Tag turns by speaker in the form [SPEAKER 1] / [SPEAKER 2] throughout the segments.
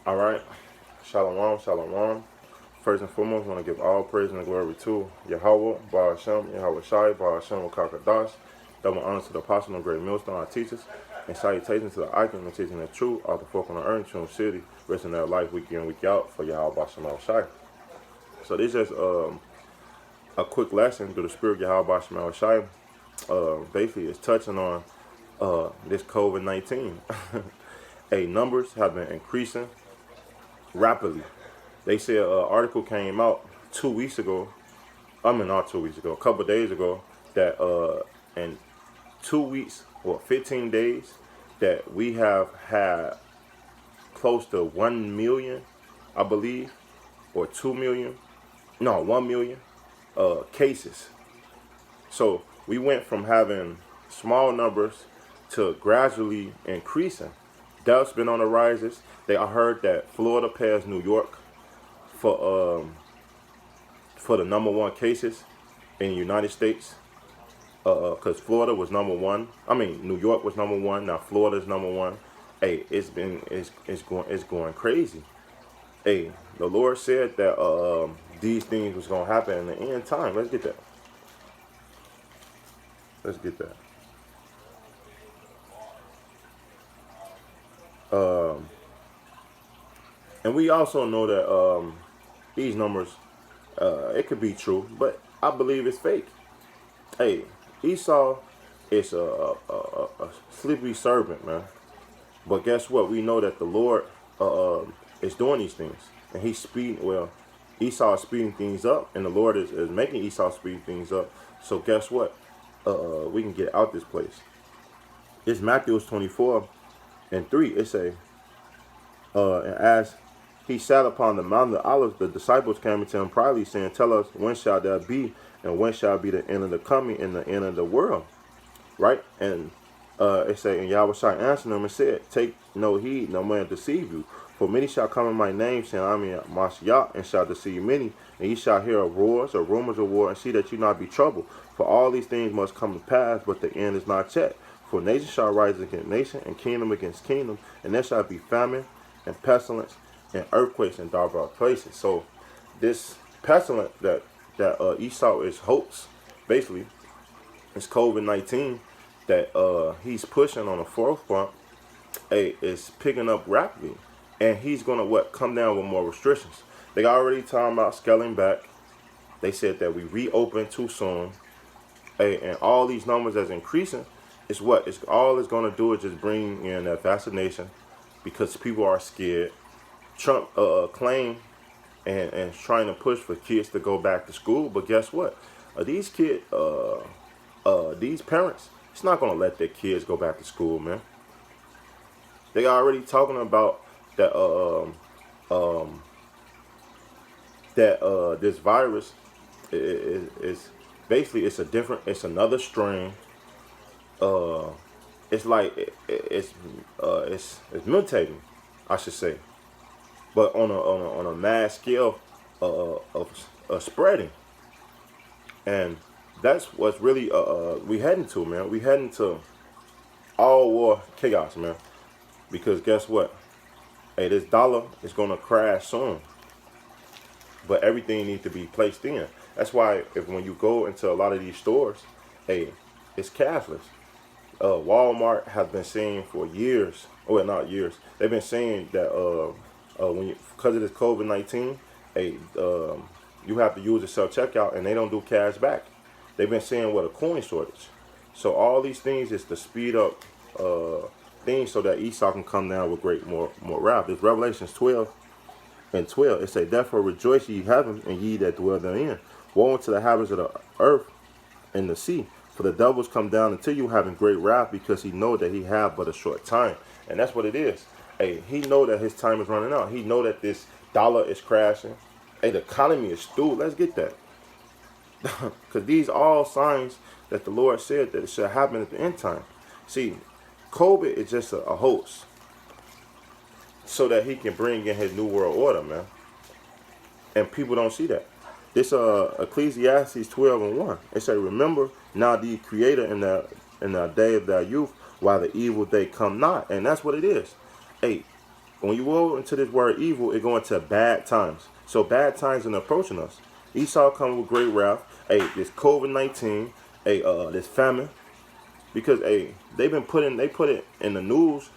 [SPEAKER 1] All right. Shalom, shalom. First and foremost, I want to give all praise and glory to Yahweh, Baal Hashem, Yahweh Shai, Baal Hashem, Wakakadash. Double honor to the apostle and great millstone, our teachers, and salutations to the icon and teaching the truth, all the folk on the earth, Tune City, risking their life week in, week out for Yahweh, Baal Hashem, Shai. So this is just a quick lesson through the spirit of Yahweh, Baal Hashem, Shai. Basically, it's touching on this COVID-19. Numbers have been increasing rapidly. They said an article came out 2 weeks ago. I mean, not 2 weeks ago, a couple of days ago, that in 2 weeks or 15 days, that we have had close to 1 million, I believe, or 2 million, no, 1 million cases. So we went from having small numbers to gradually increasing. Death's been on the rises. I heard that Florida passed New York for the number one cases in the United States. Because Florida was number one. I mean, New York was number one. Now Florida's number one. Hey, it's going crazy. Hey, the Lord said that these things was gonna happen in the end time. Let's get that. Let's get that. And we also know that these numbers, it could be true, but I believe it's fake. Hey, Esau is a slippery serpent, man. But guess what? We know that the Lord is doing these things, and he's speeding. Well, Esau is speeding things up, and the Lord is making Esau speed things up. So guess what? We can get out this place. It's Matthew 24:3. It say, and as he sat upon the Mount of Olives, the disciples came to him privately, saying, "Tell us, when shall that be, and when shall be the end of the coming and the end of the world?" Right? And it say, and Yahweh shall answer them and said, "Take no heed, no man deceive you. For many shall come in my name, saying, I am Mashiach, and shall deceive many. And ye shall hear of wars or rumors of war, and see that you not be troubled. For all these things must come to pass, but the end is not yet. For nation shall rise against nation, and kingdom against kingdom, and there shall be famine and pestilence and earthquakes in diverse places." So this pestilence that Esau is hoax, basically, it's COVID-19 that he's pushing on the forefront. Is picking up rapidly, and he's gonna come down with more restrictions. They already talking about scaling back. They said that we reopened too soon. And all these numbers that's increasing is all it's gonna do is just bring in that vaccination, because people are scared. Trump claimed and trying to push for kids to go back to school, but guess what? These kids, these parents, it's not gonna let their kids go back to school, man. They already talking about that this virus is basically it's another strain. It's like it's mutating, I should say, but on a mass scale of spreading, and that's what's really we heading to, man. We heading to all war chaos, man. Because guess what? Hey, this dollar is gonna crash soon. But everything needs to be placed in. That's why when you go into a lot of these stores, hey, it's cashless. Walmart has been saying for years, well, not years, they've been saying that because of this COVID-19, hey, you have to use a self checkout, and they don't do cash back. They've been saying a coin shortage. So all these things is to speed up things so that Esau can come down with more wrath. This Revelations 12:12. It say, "Therefore rejoice ye heaven, and ye that dwell therein. Woe unto the habits of the earth and the sea. For the devils come down unto you having great wrath, because he know that he have but a short time." And that's what it is. Hey, he know that his time is running out. He know that this dollar is crashing. Hey, the economy is stupid. Let's get that. Because these all signs that the Lord said that it should happen at the end time. See, COVID is just a hoax so that he can bring in his new world order, man. And people don't see that. This Ecclesiastes 12:1. It say, "Remember now the Creator in the day of thy youth, while the evil day come not." And that's what it is. Hey, when you go into this word evil, it go into bad times. So bad times are approaching us. Esau come with great wrath. Hey, this COVID-19, hey, this famine, because hey, they put it in the news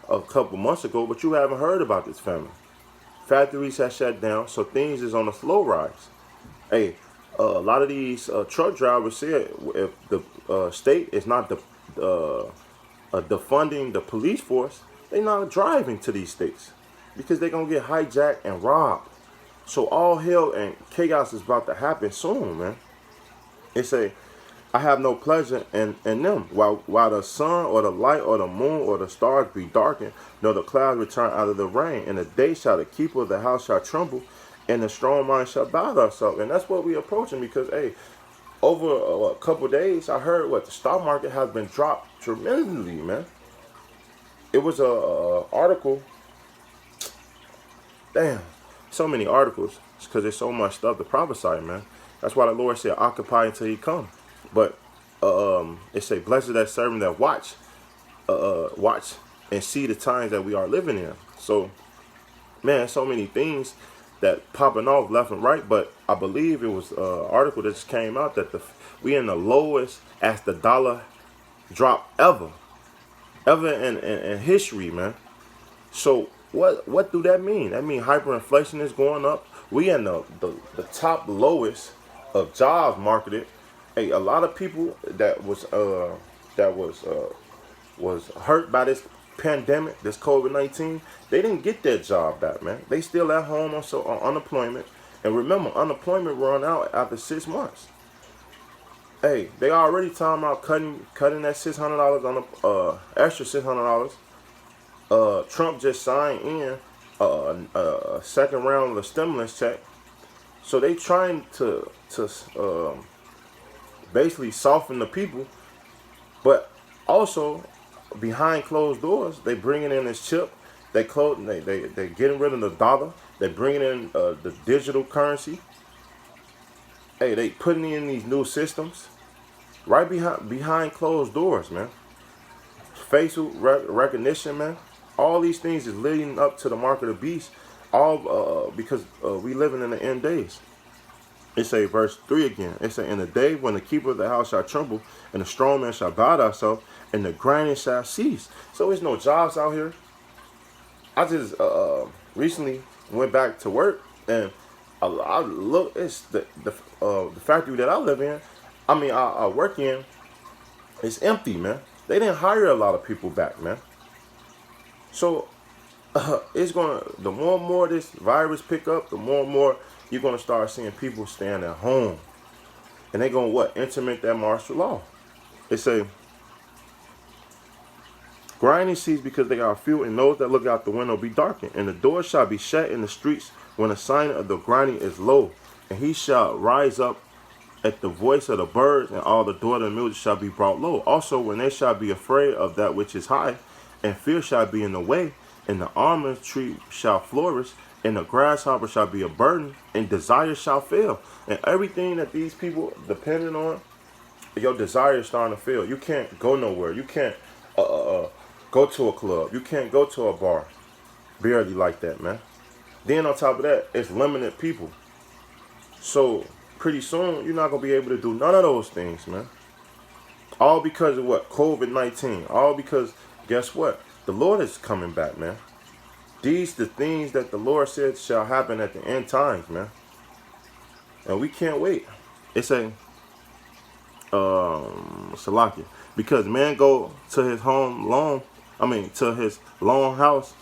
[SPEAKER 1] a couple months ago, but you haven't heard about this famine. Factories have shut down, so things is on a slow rise. Hey, a lot of these truck drivers said if the state is not defunding the police force, they not driving to these states because they're gonna get hijacked and robbed. So all hell and chaos is about to happen soon, man. It say, I have no pleasure in them. While the sun or the light or the moon or the stars be darkened, nor the clouds return out of the rain. In the day shall the keeper of the house shall tremble, and the strong mind shall bow themselves. And that's what we approaching because, hey, over a couple of days, I heard what the stock market has been dropped tremendously, man. It was a article. Damn, so many articles because there's so much stuff to prophesy, man. That's why the Lord said, occupy until he come. But it say, blessed that servant that watch and see the times that we are living in. So, man, so many things that popping off left and right. But I believe it was an article that just came out that we in the lowest as the dollar drop ever in history, man. So what do that mean? That mean hyperinflation is going up. We in the top lowest of jobs marketed. Hey, a lot of people that was hurt by this pandemic, this COVID-19, they didn't get their job back, man. They still at home on unemployment. And remember, unemployment run out after 6 months. Hey, they already talking about cutting that $600 on the extra $600. Trump just signed in a second round of the stimulus check. So they trying to basically soften the people, but also behind closed doors, they bringing in this chip. They getting rid of the dollar. They bringing in the digital currency. Hey, they putting in these new systems right behind closed doors, man. Facial recognition, man. All these things is leading up to the mark of the beast. All because we living in the end days. It say verse 3 again. It say, in the day when the keeper of the house shall tremble, and the strong man shall bow thyself, and the grinding shall cease. So there's no jobs out here. I just recently went back to work, and I look. It's the factory that I live in. I work in. It's empty, man. They didn't hire a lot of people back, man. So it's the more and more this virus pick up, the more and more you're gonna start seeing people staying at home, and they're gonna implement that martial law. They say grinding cease because they are few, and those that look out the window be darkened, and the doors shall be shut in the streets when the sign of the grinding is low, and he shall rise up at the voice of the birds, and all the door of the music shall be brought low. Also, when they shall be afraid of that which is high, and fear shall be in the way, and the almond tree shall flourish, and the grasshopper shall be a burden, and desire shall fail. And everything that these people depending on, your desire is starting to fail. You can't go nowhere. You can't go to a club. You can't go to a bar. Barely like that, man. Then on top of that, it's limited people. So pretty soon, you're not going to be able to do none of those things, man. All because of what? COVID-19. All because, guess what? The Lord is coming back, man. These the things that the Lord said shall happen at the end times, man. And we can't wait. It's a Salakia. Because man go to his to his long house,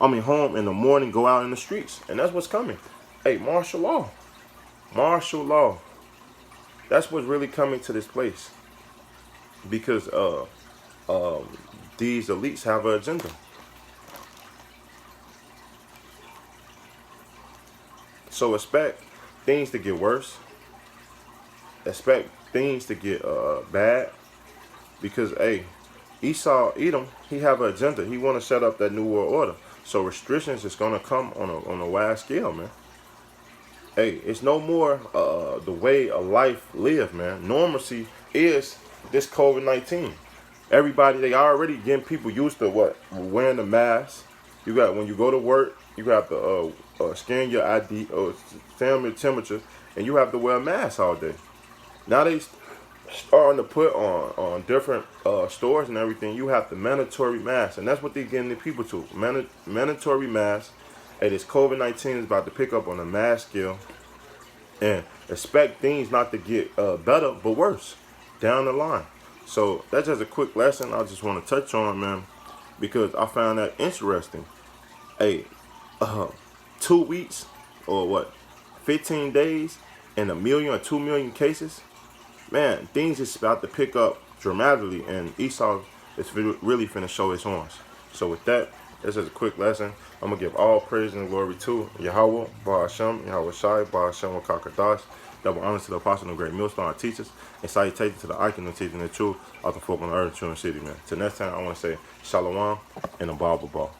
[SPEAKER 1] home in the morning, go out in the streets. And that's what's coming. Hey, martial law. Martial law. That's what's really coming to this place. Because these elites have an agenda. So expect things to get worse. Expect things to get bad. Because, hey, Edom, he have an agenda. He want to set up that new world order. So restrictions is going to come on a wide scale, man. Hey, it's no more the way a life live, man. Normalcy is this COVID-19. Everybody, they already getting people used to what? Wearing the mask. You got when you go to work, you have to scan your ID or scan your temperature, and you have to wear a mask all day. Now they starting to put on different stores and everything. You have the mandatory mask, and that's what they're getting the people to mandatory mask. Hey, this COVID-19 is about to pick up on a mass scale, and expect things not to get better but worse down the line. So that's just a quick lesson I just want to touch on, man, because I found that interesting. Hey, 2 weeks or what, 15 days and 1 million or 2 million cases, man, things is about to pick up dramatically, and Esau is really finna show his horns. So with that, this is a quick lesson. I'm gonna give all praise and glory to Yahweh, Baal Hashem, Yahweh Shai, Baal Hashem, Wakakadash. Double honor to the apostle and great millstone, our teachers, and salutation to the icon of teaching the truth of the folk on the earth, true and city, man. Till next time, I want to say Shalom and a Ball.